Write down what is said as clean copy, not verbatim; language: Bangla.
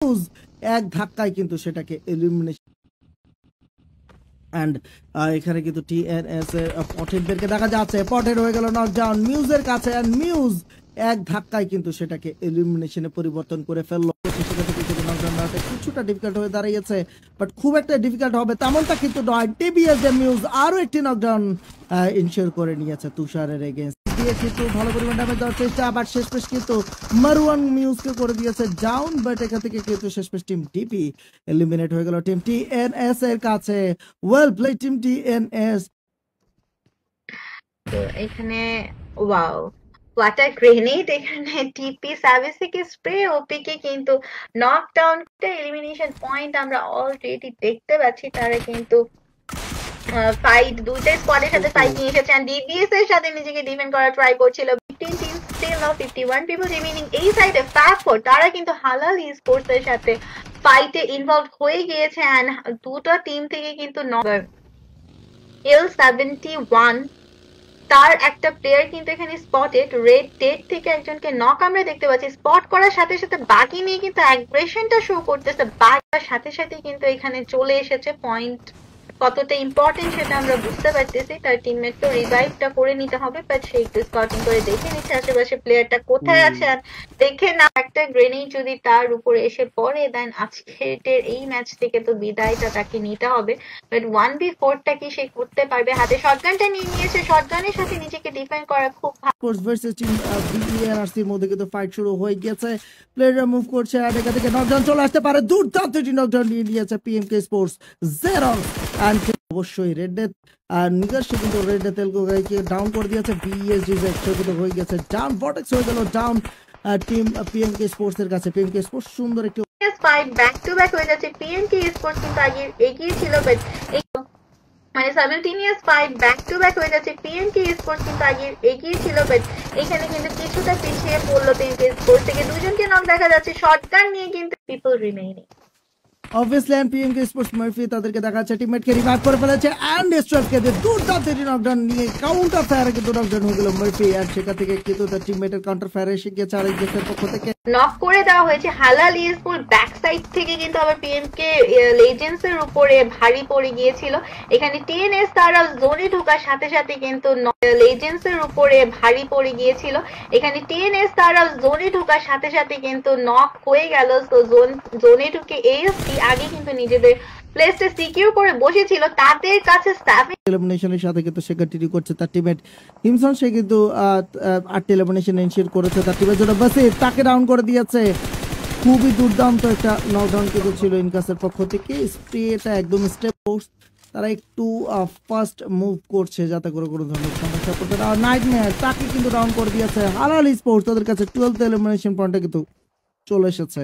নিউজ এক ধাক্কায় কিন্তু সেটাকে এলিমিনেশন এন্ড এখানে কিন্তু টিএনএস এর পটেরদেরকে দেখা যাচ্ছে। পটের হয়ে গেল নকডাউন মিউজের কাছে এন্ড মিউজ এক ধাক্কায় কিন্তু সেটাকে এলিমিনেশনে পরিবর্তন করে ফেললো। সেটা থেকে কিন্তু নকডাউন নেওয়াটা কিছুটা ডিফিকাল্ট হয়ে দাঁড়িয়েছে, বাট খুব একটা ডিফিকাল্ট হবে তেমনটা কিন্তু নয়। টিবিএস এর মিউজ আরো একটি নকডাউন ইনশিওর করে নিয়েছে তুষারের এগেইনস্ট দিয়ে কিন্তু ভালো পরিমাণ ড্যামেজ দেওয়ার চেষ্টা, বাট শেষমেশ কিন্তু মারওয়ান মিউজকে করে দিয়েছে ডাউন। বাট এখান থেকে কিন্তু শেষমেশ টিম ডিপি এলিমিনেট হয়ে গেল টিম টিএনএস এর কাছে। Well play team TNS. তো এখানে ওয়াও হোয়াট আ গ্রেনেড! এখানে টিপি সার্ভিসিকে স্প্রে ওপিকে কিন্তু নকডাউন এলিমিনেশন পয়েন্ট আমরা অলরেডি দেখতে পাচ্ছি। তারা কিন্তু ফাইট দুইটা স্কোয়াডের সাথে ফাইট নিয়ে এসেছে এন্ড ডিবিএস এর সাথে নিজেকে ডিফেন্ড করার ট্রাই করছিল। 15 team still now 51 people remaining. এই সাইডে ফ্যাফোর তারা কিন্তু হালাল স্পোর্টস এর সাথে ফাইটে ইনভলভ হয়ে গিয়েছে এন্ড দুটো টিম থেকে কিন্তু L71 তার একটা প্লেয়ার কিন্তু এখানে স্পটেড। রেড ডেট থেকে একজনকে নক আমরা দেখতে পাচ্ছি। স্পট করার সাথে সাথে বাকি নিয়ে কিন্তু অ্যাগ্রেশনটা শো করতেছে। বাকির সাথে সাথে কিন্তু এখানে চলে এসেছে পয়েন্ট কতটা ইম্পর্টেন্ট সেটা আমরা বুঝতে পারতেছি। তার টিমমেট তো রিভাইভটা করে নিতে হবে, বাট সে একটু স্কাউটিং করে দেখে নিচ্ছে আশেপাশে প্লেয়ারটা কোথায় আছে। আর দেখে না একটা গ্রেনেড যদি তার উপরে এসে পড়ে দেন আজকের এই ম্যাচ থেকে তো বিদায়টা তাকে নিতে হবে। বাট 1v4টা কি সে করতে পারবে? হাতে শটগানটা নিয়ে নিয়েছে, শটগানের সাথে নিজেকে ডিফেন্ড করা খুব ভালো। ভার্সেস টিম বিইআরসির মধ্যে কিন্তু ফাইট শুরু হয়ে গেছে। প্লেয়াররা মুভ করছে আর এখান থেকে নকডাউন চলে আসতে পারে। দুর্দান্ত একটি নকডাউন নিয়ে নিয়েছে পিএমকে স্পোর্টস জেরন। এন্ড অবশ্যই রেড ডেথ আর নিগার্সে কিন্তু রেড ডেথ তেলগোকে ডাউন করে দিয়েছে। বিএসজি কিন্তু হয়ে গেছে ডাউন। ভর্টেক্স হয়ে গেল ডাউন টিম পিএমকে স্পোর্টস এর কাছে। পিএমকে স্পোর্টস সুন্দর একটি ফাইট ব্যাক টু ব্যাক হয়ে যাচ্ছে। পিএমকে স্পোর্টস কিন্তু আগে এগিয়ে ছিল, বাট মানে simultaneous fight back to back হয়ে যাচ্ছে। পিএমকে স্পোর্টস কিন্তু আগে এগিয়ে ছিল, বাট এখানে কিন্তু কিছুটা পিছিয়ে পড়লো। পিএমকে স্পোর্টস থেকে দুজনকে নক দেখা যাচ্ছে শটগান নিয়ে, কিন্তু people remaining obviously and PMK Sports Murphy তাদেরকে দেখাচ্ছে টিমমেটকে রিভাইভ করে ফেলেছে এন্ড স্ট্রাইককে দিয়ে দুর্দান্ত নকডাউন নিয়ে কাউন্টার ফায়ারে কিন্তু নকডাউন হয়ে গেল মার্ফি। আর সেখান থেকে কিন্তু তার টিমমেটের কাউন্টার ফায়ারে এসে গিয়েছে আরেক দেশের পক্ষ থেকে নক করে দেওয়া হয়েছে। হালাল স্পোর্ট ব্যাক সাইড থেকে কিন্তু আবার পিএমকে লেজেন্ডস এর উপরে ভারী পড়ে গিয়েছিল। এখানে টিএনএস তারা জোনে ঢোকার সাথে সাথে কিন্তু লেজেন্ডস এর উপরে ভারী পড়ে গিয়েছিল। এখানে টিএনএস তারা জোনে ঢোকার সাথে সাথে কিন্তু নক হয়ে গেল। তো জোনে ঢুকে এএফসি আগে কিন্তু নিজেদের প্লেসটা সিকিউর করে বসেছিল। তাদের কাছে স্টাফিং এলিমিনেশনের সাথে কিন্তু সে কন্টিনিউ করছে। তার টিমমেট হিমসন সে কিন্তু 8টি এলিমিনেশন এনশিওর করেছে তার টিমের জন্য। বাসে তাকে ডাউন করে দিয়েছে। খুবই দুর্দান্ত একটা নকডাউন কিন্তু ছিল ইনকাসের পক্ষ থেকে। স্প্রেটা একদম স্টেপ ফোর্স, তারা একটু ফাস্ট মুভ করছে যাতে করে কোনো ধরনের সমস্যা করতে না। নাইটমেয়ার তাকে কিন্তু ডাউন করে দিয়েছে। হালাল স্পোর্টস তাদের কাছে 12th এলিমিনেশন পয়েন্টে কিন্তু চলে এসেছে।